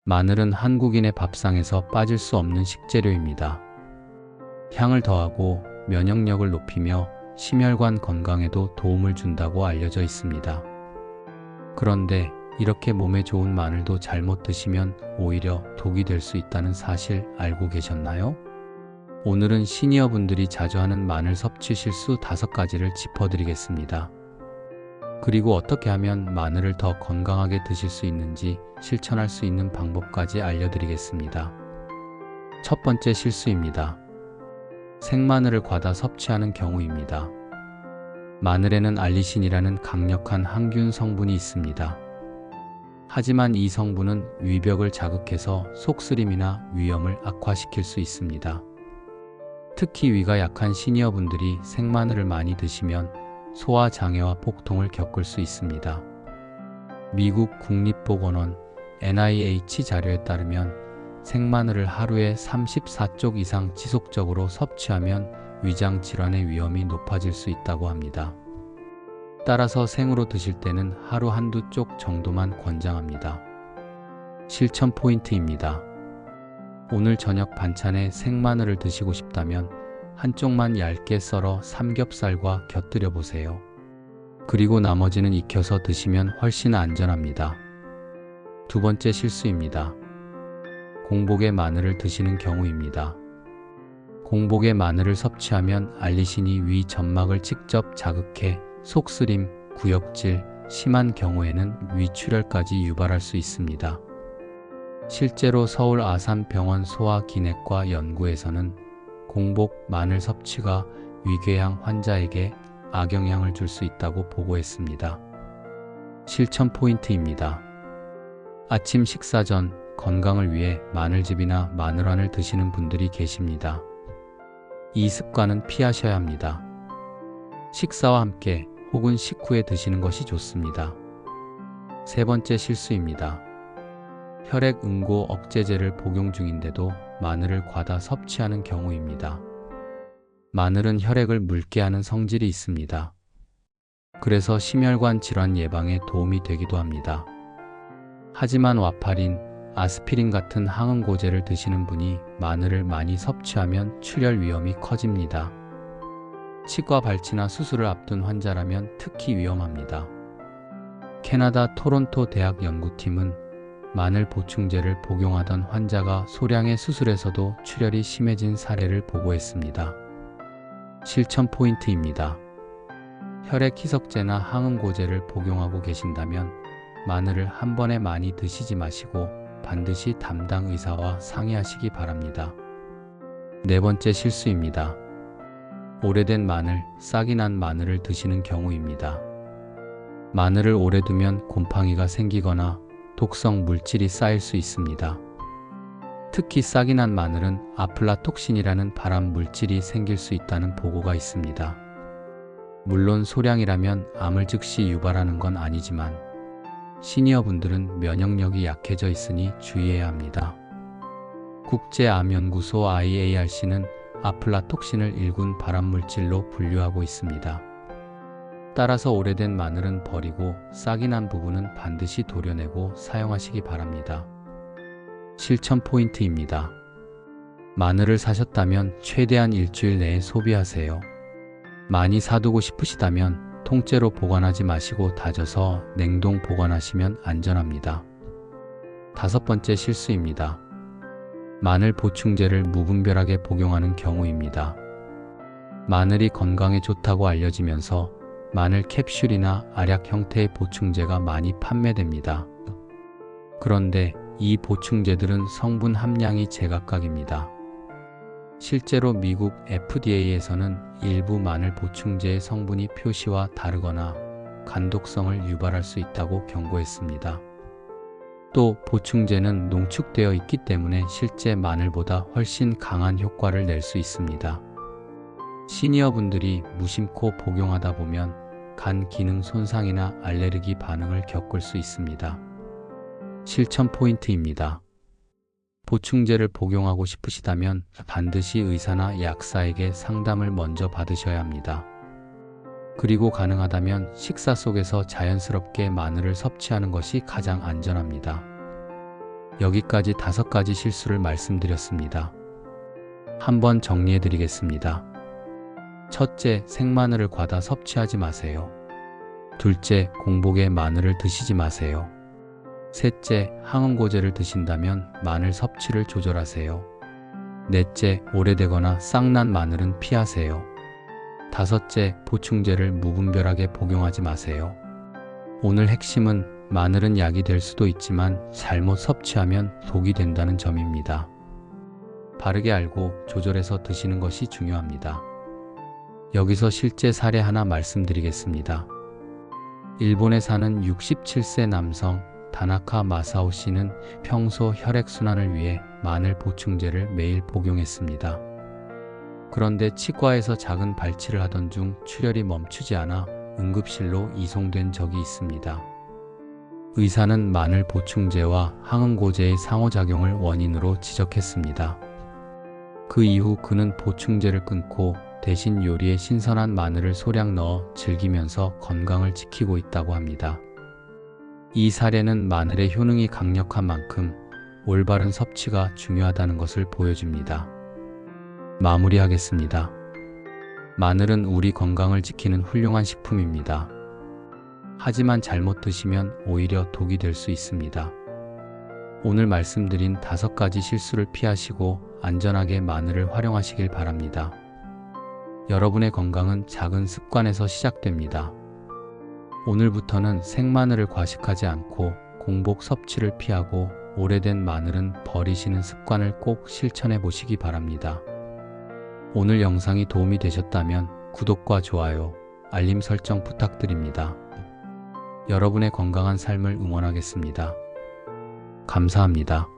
마늘은 한국인의 밥상에서 빠질 수 없는 식재료입니다. 향을 더하고 면역력을 높이며 심혈관 건강에도 도움을 준다고 알려져 있습니다. 그런데 이렇게 몸에 좋은 마늘도 잘못 드시면 오히려 독이 될 수 있다는 사실 알고 계셨나요? 오늘은 시니어분들이 자주 하는 마늘 섭취 실수 5가지를 짚어드리겠습니다. 그리고 어떻게 하면 마늘을 더 건강하게 드실 수 있는지 실천할 수 있는 방법까지 알려드리겠습니다. 첫 번째 실수입니다. 생마늘을 과다 섭취하는 경우입니다. 마늘에는 알리신이라는 강력한 항균 성분이 있습니다. 하지만 이 성분은 위벽을 자극해서 속쓰림이나 위염을 악화시킬 수 있습니다. 특히 위가 약한 시니어분들이 생마늘을 많이 드시면 소화장애와 복통을 겪을 수 있습니다. 미국 국립보건원 NIH 자료에 따르면 생마늘을 하루에 34쪽 이상 지속적으로 섭취하면 위장 질환의 위험이 높아질 수 있다고 합니다. 따라서 생으로 드실 때는 하루 한두 쪽 정도만 권장합니다. 실천 포인트입니다. 오늘 저녁 반찬에 생마늘을 드시고 싶다면 한쪽만 얇게 썰어 삼겹살과 곁들여 보세요. 그리고 나머지는 익혀서 드시면 훨씬 안전합니다. 두 번째 실수입니다. 공복에 마늘을 드시는 경우입니다. 공복에 마늘을 섭취하면 알리신이 위 점막을 직접 자극해 속쓰림, 구역질, 심한 경우에는 위출혈까지 유발할 수 있습니다. 실제로 서울 아산병원 소화기내과 연구에서는 공복 마늘 섭취가 위궤양 환자에게 악영향을 줄 수 있다고 보고했습니다. 실천 포인트입니다. 아침 식사 전 건강을 위해 마늘즙이나 마늘환을 드시는 분들이 계십니다. 이 습관은 피하셔야 합니다. 식사와 함께 혹은 식후에 드시는 것이 좋습니다. 세 번째 실수입니다. 혈액 응고 억제제를 복용 중인데도 마늘을 과다 섭취하는 경우입니다. 마늘은 혈액을 묽게 하는 성질이 있습니다. 그래서 심혈관 질환 예방에 도움이 되기도 합니다. 하지만 와파린, 아스피린 같은 항응고제를 드시는 분이 마늘을 많이 섭취하면 출혈 위험이 커집니다. 치과 발치나 수술을 앞둔 환자라면 특히 위험합니다. 캐나다 토론토 대학 연구팀은 마늘 보충제를 복용하던 환자가 소량의 수술에서도 출혈이 심해진 사례를 보고했습니다. 실천 포인트입니다. 혈액 희석제나 항응고제를 복용하고 계신다면 마늘을 한 번에 많이 드시지 마시고 반드시 담당 의사와 상의하시기 바랍니다. 네 번째 실수입니다. 오래된 마늘, 싹이 난 마늘을 드시는 경우입니다. 마늘을 오래 두면 곰팡이가 생기거나 독성 물질이 쌓일 수 있습니다. 특히 싹이 난 마늘은 아플라톡신이라는 발암 물질이 생길 수 있다는 보고가 있습니다. 물론 소량이라면 암을 즉시 유발하는 건 아니지만 시니어분들은 면역력이 약해져 있으니 주의해야 합니다. 국제암연구소 IARC는 아플라톡신을 일군 발암물질로 분류하고 있습니다. 따라서 오래된 마늘은 버리고 싹이 난 부분은 반드시 도려내고 사용하시기 바랍니다. 실천 포인트입니다. 마늘을 사셨다면 최대한 일주일 내에 소비하세요. 많이 사두고 싶으시다면 통째로 보관하지 마시고 다져서 냉동 보관하시면 안전합니다. 다섯 번째 실수입니다. 마늘 보충제를 무분별하게 복용하는 경우입니다. 마늘이 건강에 좋다고 알려지면서 마늘 캡슐이나 알약 형태의 보충제가 많이 판매됩니다. 그런데 이 보충제들은 성분 함량이 제각각입니다. 실제로 미국 FDA에서는 일부 마늘 보충제의 성분이 표시와 다르거나 간독성을 유발할 수 있다고 경고했습니다. 또 보충제는 농축되어 있기 때문에 실제 마늘보다 훨씬 강한 효과를 낼 수 있습니다. 시니어분들이 무심코 복용하다 보면 간 기능 손상이나 알레르기 반응을 겪을 수 있습니다. 실천 포인트입니다. 보충제를 복용하고 싶으시다면 반드시 의사나 약사에게 상담을 먼저 받으셔야 합니다. 그리고 가능하다면 식사 속에서 자연스럽게 마늘을 섭취하는 것이 가장 안전합니다. 여기까지 5가지 실수를 말씀드렸습니다. 한번 정리해 드리겠습니다. 첫째, 생마늘을 과다 섭취하지 마세요. 둘째, 공복에 마늘을 드시지 마세요. 셋째, 항응고제를 드신다면 마늘 섭취를 조절하세요. 넷째, 오래되거나 쌍난 마늘은 피하세요. 다섯째, 보충제를 무분별하게 복용하지 마세요. 오늘 핵심은 마늘은 약이 될 수도 있지만 잘못 섭취하면 독이 된다는 점입니다. 바르게 알고 조절해서 드시는 것이 중요합니다. 여기서 실제 사례 하나 말씀드리겠습니다. 일본에 사는 67세 남성 다나카 마사오 씨는 평소 혈액순환을 위해 마늘 보충제를 매일 복용했습니다. 그런데 치과에서 작은 발치를 하던 중 출혈이 멈추지 않아 응급실로 이송된 적이 있습니다. 의사는 마늘 보충제와 항응고제의 상호작용을 원인으로 지적했습니다. 그 이후 그는 보충제를 끊고 대신 요리에 신선한 마늘을 소량 넣어 즐기면서 건강을 지키고 있다고 합니다. 이 사례는 마늘의 효능이 강력한 만큼 올바른 섭취가 중요하다는 것을 보여줍니다. 마무리하겠습니다. 마늘은 우리 건강을 지키는 훌륭한 식품입니다. 하지만 잘못 드시면 오히려 독이 될 수 있습니다. 오늘 말씀드린 5가지 실수를 피하시고 안전하게 마늘을 활용하시길 바랍니다. 여러분의 건강은 작은 습관에서 시작됩니다. 오늘부터는 생마늘을 과식하지 않고 공복 섭취를 피하고 오래된 마늘은 버리시는 습관을 꼭 실천해 보시기 바랍니다. 오늘 영상이 도움이 되셨다면 구독과 좋아요, 알림 설정 부탁드립니다. 여러분의 건강한 삶을 응원하겠습니다. 감사합니다.